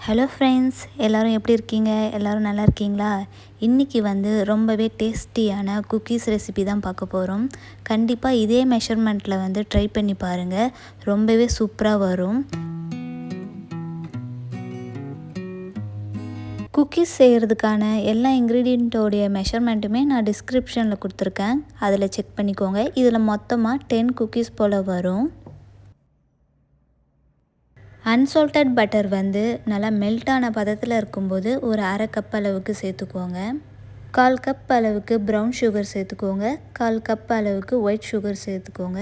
Hello friends, எல்லோரும் எப்படி இருக்கீங்க? எல்லோரும் நல்லா இருக்கீங்களா? இன்றைக்கி ரொம்பவே டேஸ்டியான குக்கீஸ் ரெசிபி தான் பார்க்க போகிறோம். கண்டிப்பாக இதே மெஷர்மெண்ட்டில் ட்ரை பண்ணி பாருங்கள். ரொம்பவே சூப்பராக வரும். குக்கீஸ் செய்கிறதுக்கான எல்லா இன்க்ரீடியண்ட்டோடைய மெஷர்மெண்ட்டுமே நான் டிஸ்கிரிப்ஷனில் கொடுத்துருக்கேன். அதில் செக் பண்ணிக்கோங்க. இதில் மொத்தமாக 10 குக்கீஸ் போல் வரும். அன்சால்டட் பட்டர் நல்லா மெல்ட்டான பதத்தில் இருக்கும்போது ஒரு அரை கப் அளவுக்கு சேர்த்துக்கோங்க. 1/4 கப் அளவுக்கு ப்ரௌன் சுகர் சேர்த்துக்கோங்க. 1/4 கப் அளவுக்கு ஒயிட் சுகர் சேர்த்துக்கோங்க.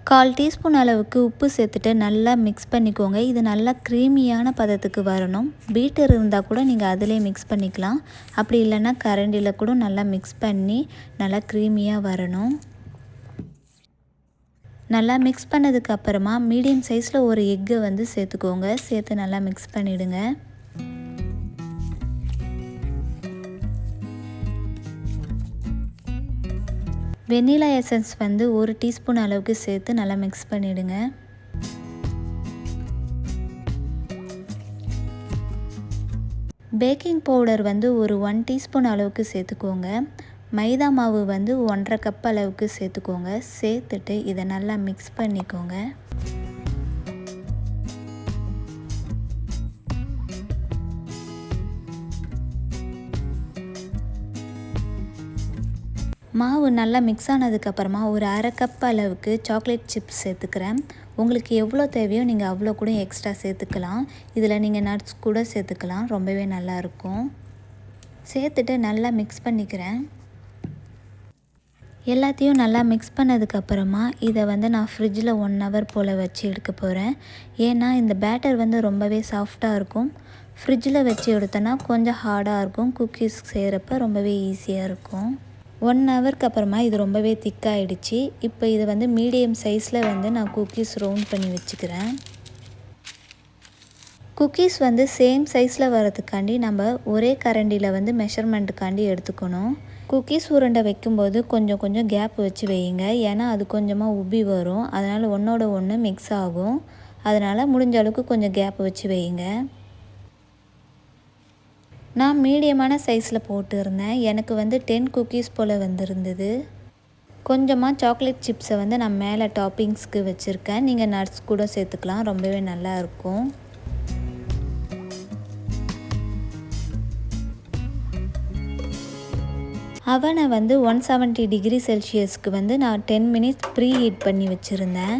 1/4 டீஸ்பூன் அளவுக்கு உப்பு சேர்த்துட்டு நல்லா மிக்ஸ் பண்ணிக்கோங்க. இது நல்லா க்ரீமியான பதத்துக்கு வரணும். பீட்டர் இருந்தால் கூட நீங்கள் அதிலே மிக்ஸ் பண்ணிக்கலாம். அப்படி இல்லைன்னா கரண்டியில் கூட நல்லா மிக்ஸ் பண்ணி நல்லா க்ரீமியாக வரணும். நல்லா மிக்ஸ் பண்ணதுக்கு அப்புறமா மீடியம் சைஸில் ஒரு எக்கை சேர்த்துக்கோங்க. சேர்த்து நல்லா மிக்ஸ் பண்ணிவிடுங்க. வெண்ணிலா எசன்ஸ் 1 டீஸ்பூன் அளவுக்கு சேர்த்து நல்லா மிக்ஸ் பண்ணிவிடுங்க. பேக்கிங் பவுடர் ஒரு 1 டீஸ்பூன் அளவுக்கு சேர்த்துக்கோங்க. மைதா மாவு 1/2 கப் அளவுக்கு சேர்த்துக்கோங்க. சேர்த்துட்டு இதை நல்லா மிக்ஸ் பண்ணிக்கோங்க. மாவு நல்லா மிக்ஸ் ஆனதுக்கப்புறமா ஒரு அரை கப் அளவுக்கு சாக்லேட் சிப்ஸ் சேர்த்துக்கிறேன். உங்களுக்கு எவ்வளோ தேவையோ நீங்கள் அவ்வளோ கூட எக்ஸ்ட்ரா சேர்த்துக்கலாம். இதில் நீங்கள் நட்ஸ் கூட சேர்த்துக்கலாம். ரொம்பவே நல்லாயிருக்கும். சேர்த்துட்டு நல்லா மிக்ஸ் பண்ணிக்கிறேன். எல்லாத்தையும் நல்லா மிக்ஸ் பண்ணதுக்கப்புறமா இதை நான் ஃப்ரிட்ஜில் 1 ஹவர் போல் வச்சு எடுக்க போகிறேன். ஏன்னா இந்த பேட்டர் ரொம்பவே சாஃப்டாக இருக்கும். ஃப்ரிட்ஜில் வச்சு எடுத்தோன்னா கொஞ்சம் ஹார்டாக இருக்கும். குக்கீஸ் செய்கிறப்ப ரொம்பவே ஈஸியாக இருக்கும். 1 ஹவருக்கு அப்புறமா இது ரொம்பவே திக்காகிடுச்சு. இப்போ இதை மீடியம் சைஸில் நான் குக்கீஸ் ரவுண்ட் பண்ணி வச்சுக்கிறேன். குக்கீஸ் சேம் சைஸில் வரதுக்காண்டி நம்ம ஒரே கரண்டியில் மெஷர்மெண்ட்டுக்காண்டி எடுத்துக்கணும். குக்கீஸ் உருண்டை வைக்கும்போது கொஞ்சம் கொஞ்சம் கேப் வச்சு வையுங்க. ஏன்னா அது கொஞ்சமாக உப்பி வரும். அதனால் ஒன்றோட ஒன்று மிக்ஸ் ஆகும். அதனால் முடிஞ்ச அளவுக்கு கொஞ்சம் கேப் வச்சு வையுங்க. நான் மீடியமான சைஸில் போட்டுருந்தேன். எனக்கு 10 குக்கீஸ் போல் இருந்தது. கொஞ்சமாக சாக்லேட் சிப்ஸை நான் மேலே டாப்பிங்ஸ்க்கு வச்சுருக்கேன். நீங்கள் நட்ஸ் கூட சேர்த்துக்கலாம். ரொம்பவே நல்லாயிருக்கும். அவனை 170 டிகிரி செல்சியஸ்க்கு நான் 10 மினிட்ஸ் ப்ரீ ஹீட் பண்ணி வச்சுருந்தேன்.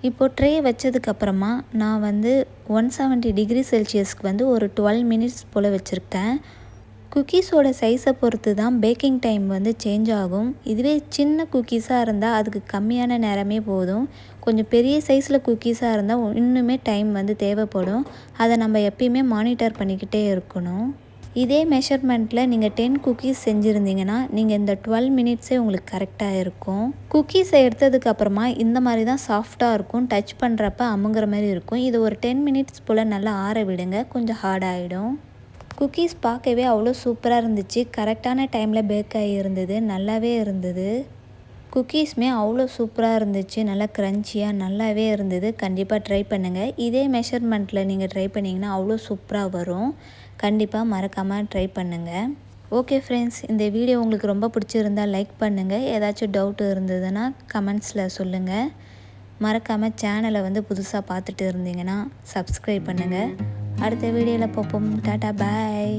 இப்போது ட்ரே வச்சதுக்கப்புறமா நான் 170 டிகிரி செல்சியஸ்க்கு ஒரு 12 மினிட்ஸ் போல் வச்சுருக்கேன். குக்கீஸோட சைஸை பொறுத்து தான் பேக்கிங் டைம் சேஞ்ச் ஆகும். இதுவே சின்ன குக்கீஸாக இருந்தால் அதுக்கு கம்மியான நேரமே போதும். கொஞ்சம் பெரிய சைஸில் குக்கீஸாக இருந்தால் இன்னுமே டைம் தேவைப்படும். அதை நம்ம எப்பயுமே மானிட்டர் பண்ணிக்கிட்டே இருக்கணும். இதே மெஷர்மெண்ட்டில் நீங்கள் 10 குக்கீஸ் செஞ்சுருந்தீங்கன்னா நீங்கள் இந்த 12 மினிட்ஸே உங்களுக்கு கரெக்டாக இருக்கும். குக்கீஸை எடுத்ததுக்கப்புறமா இந்த மாதிரி தான் சாஃப்டாக இருக்கும். டச் பண்ணுறப்ப அமுங்குற மாதிரி இருக்கும். இது ஒரு 10 மினிட்ஸ் போல் நல்லா ஆற விடுங்க. கொஞ்சம் ஹார்டாகிடும். குக்கீஸ் பார்க்கவே அவ்வளோ சூப்பராக இருந்துச்சு. கரெக்டான டைமில் பேக் ஆகி இருந்தது. நல்லாவே இருந்தது. குக்கீஸுமே அவ்வளோ சூப்பராக இருந்துச்சு. நல்லா க்ரன்ச்சியாக நல்லாவே இருந்தது. கண்டிப்பாக ட்ரை பண்ணுங்கள். இதே மெஷர்மெண்ட்டில் நீங்கள் ட்ரை பண்ணிங்கன்னா அவ்வளோ சூப்பராக வரும். கண்டிப்பாக மறக்காமல் ட்ரை பண்ணுங்கள். ஓகே ஃப்ரெண்ட்ஸ், இந்த வீடியோ உங்களுக்கு ரொம்ப பிடிச்சிருந்தால் லைக் பண்ணுங்கள். ஏதாச்சும் டவுட் இருந்ததுன்னா கமெண்ட்ஸில் சொல்லுங்கள். மறக்காமல் சேனலை புதுசாக பார்த்துட்டு இருந்தீங்கன்னா சப்ஸ்கிரைப் பண்ணுங்கள். அடுத்த வீடியோவில் பார்ப்போம். டாட்டா, பாய்.